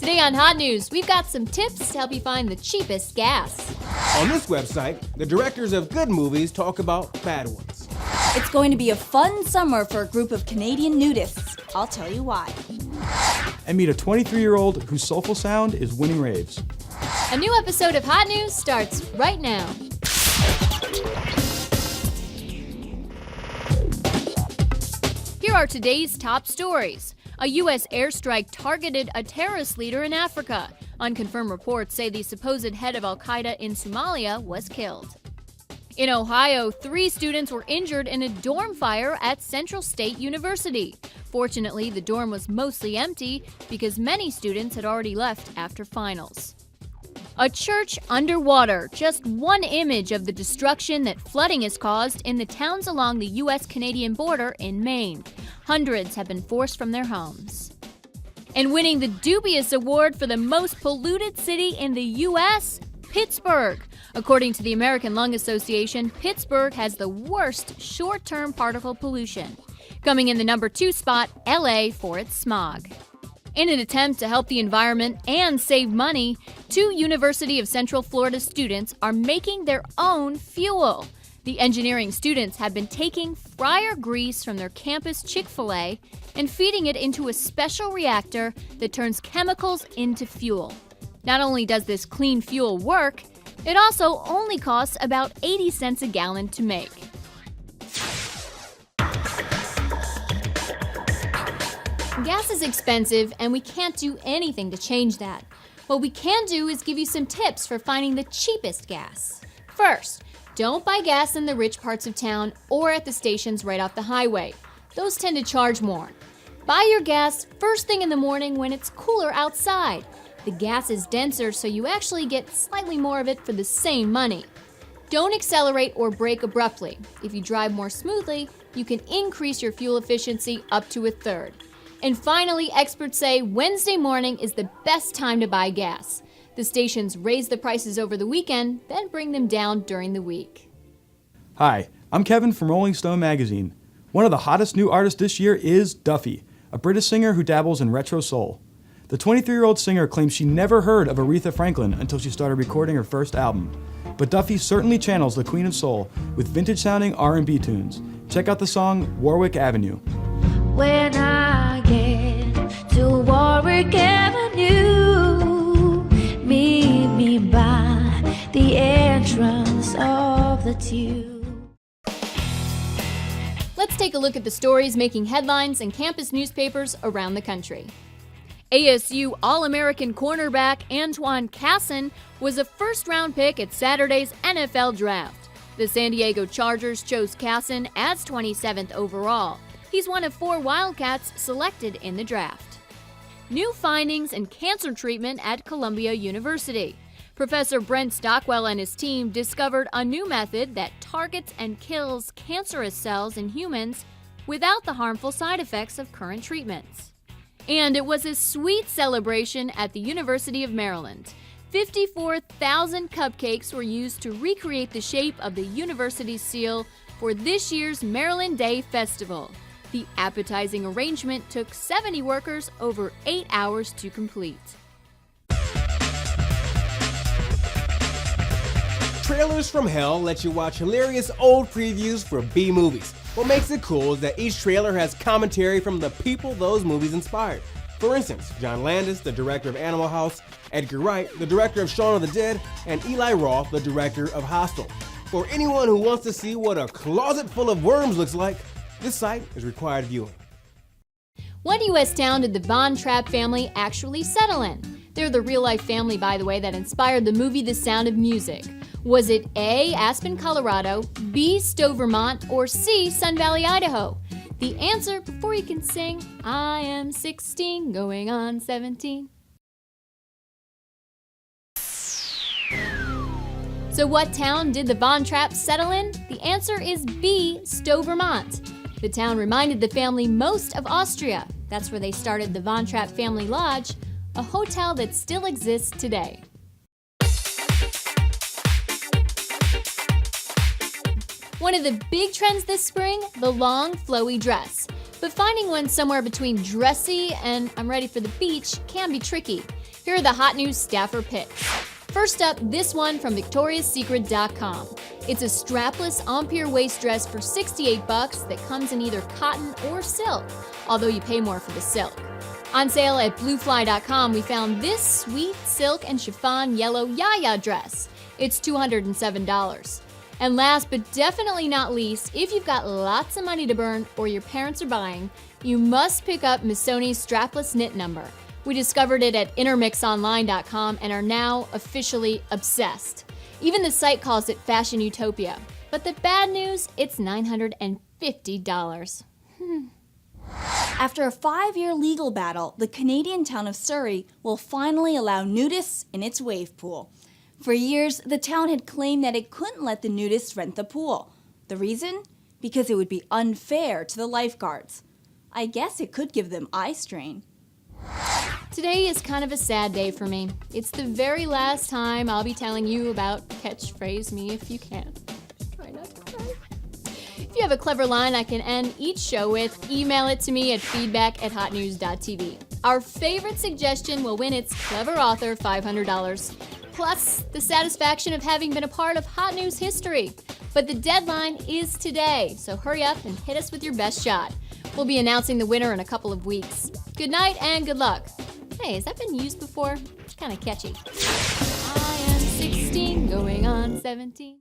Today on Hot News, we've got some tips to help you find the cheapest gas. On this website, the directors of good movies talk about bad ones. It's going to be a fun summer for a group of Canadian nudists. I'll tell you why. And meet a 23-year-old whose soulful sound is winning raves. A new episode of Hot News starts right now. Here are today's top stories. A U.S. airstrike targeted a terrorist leader in Africa. Unconfirmed reports say the supposed head of al-Qaeda in Somalia was killed. In Ohio, 3 students were injured in a dorm fire at Central State University. Fortunately, the dorm was mostly empty because many students had already left after finals. A church underwater, just one image of the destruction that flooding has caused in the towns along the U.S.-Canadian border in Maine. Hundreds have been forced from their homes. And winning the dubious award for the most polluted city in the U.S., Pittsburgh. According to the American Lung Association, Pittsburgh has the worst short-term particle pollution. Coming in the number 2 spot, LA for its smog. In an attempt to help the environment and save money, 2 University of Central Florida students are making their own fuel. The engineering students have been taking fryer grease from their campus Chick-fil-A and feeding it into a special reactor that turns chemicals into fuel. Not only does this clean fuel work, it also only costs about 80 cents a gallon to make. Gas is expensive, and we can't do anything to change that. What we can do is give you some tips for finding the cheapest gas. First, don't buy gas in the rich parts of town or at the stations right off the highway. Those tend to charge more. Buy your gas first thing in the morning when it's cooler outside. The gas is denser, so you actually get slightly more of it for the same money. Don't accelerate or brake abruptly. If you drive more smoothly, you can increase your fuel efficiency up to 1/3. And finally, experts say Wednesday morning is the best time to buy gas. The stations raise the prices over the weekend, then bring them down during the week. Hi, I'm Kevin from Rolling Stone magazine. One of the hottest new artists this year is Duffy, a British singer who dabbles in retro soul. The 23-year-old singer claims she never heard of Aretha Franklin until she started recording her first album. But Duffy certainly channels the Queen of Soul with vintage-sounding R&B tunes. Check out the song Warwick Avenue. When I get to Warwick Avenue, meet me by the entrance of the tube. Let's take a look at the stories making headlines in campus newspapers around the country. ASU All-American cornerback Antoine Casson was a first-round pick at Saturday's NFL Draft. The San Diego Chargers chose Casson as 27th overall. He's one of 4 Wildcats selected in the draft. New findings in cancer treatment at Columbia University. Professor Brent Stockwell and his team discovered a new method that targets and kills cancerous cells in humans without the harmful side effects of current treatments. And it was a sweet celebration at the University of Maryland. 54,000 cupcakes were used to recreate the shape of the university's seal for this year's Maryland Day Festival. The appetizing arrangement took 70 workers over 8 hours to complete. Trailers from Hell let you watch hilarious old previews for B movies. What makes it cool is that each trailer has commentary from the people those movies inspired. For instance, John Landis, the director of Animal House, Edgar Wright, the director of Shaun of the Dead, and Eli Roth, the director of Hostel. For anyone who wants to see what a closet full of worms looks like, this site is required viewing. What U.S. town did the Von Trapp family actually settle in? They're the real-life family, by the way, that inspired the movie The Sound of Music. Was it A, Aspen, Colorado, B, Stowe, Vermont, or C, Sun Valley, Idaho? The answer before you can sing, I am 16, going on 17. So what town did the Von Trapps settle in? The answer is B, Stowe, Vermont. The town reminded the family most of Austria. That's where they started the Von Trapp Family Lodge, a hotel that still exists today. One of the big trends this spring, the long, flowy dress. But finding one somewhere between dressy and I'm ready for the beach can be tricky. Here are the hot news staffer picks. First up, this one from victoriassecret.com. It's a strapless Empire waist dress for $68 that comes in either cotton or silk, although you pay more for the silk. On sale at bluefly.com, we found this sweet silk and chiffon yellow yaya dress. It's $207. And last but definitely not least, if you've got lots of money to burn or your parents are buying, you must pick up Missoni's strapless knit number. We discovered it at intermixonline.com and are now officially obsessed. Even the site calls it fashion utopia. But the bad news, it's $950. After a 5-year legal battle, the Canadian town of Surrey will finally allow nudists in its wave pool. For years, the town had claimed that it couldn't let the nudists rent the pool. The reason? Because it would be unfair to the lifeguards. I guess it could give them eye strain. Today is kind of a sad day for me. It's the very last time I'll be telling you about catchphrase me if you can. Try not to cry. If you have a clever line I can end each show with, email it to me at feedback@hotnews.tv. Our favorite suggestion will win its clever author $500. Plus, the satisfaction of having been a part of Hot News history. But the deadline is today, so hurry up and hit us with your best shot. We'll be announcing the winner in a couple of weeks. Good night and good luck. Hey, has that been used before? It's kind of catchy. I am 16, going on 17.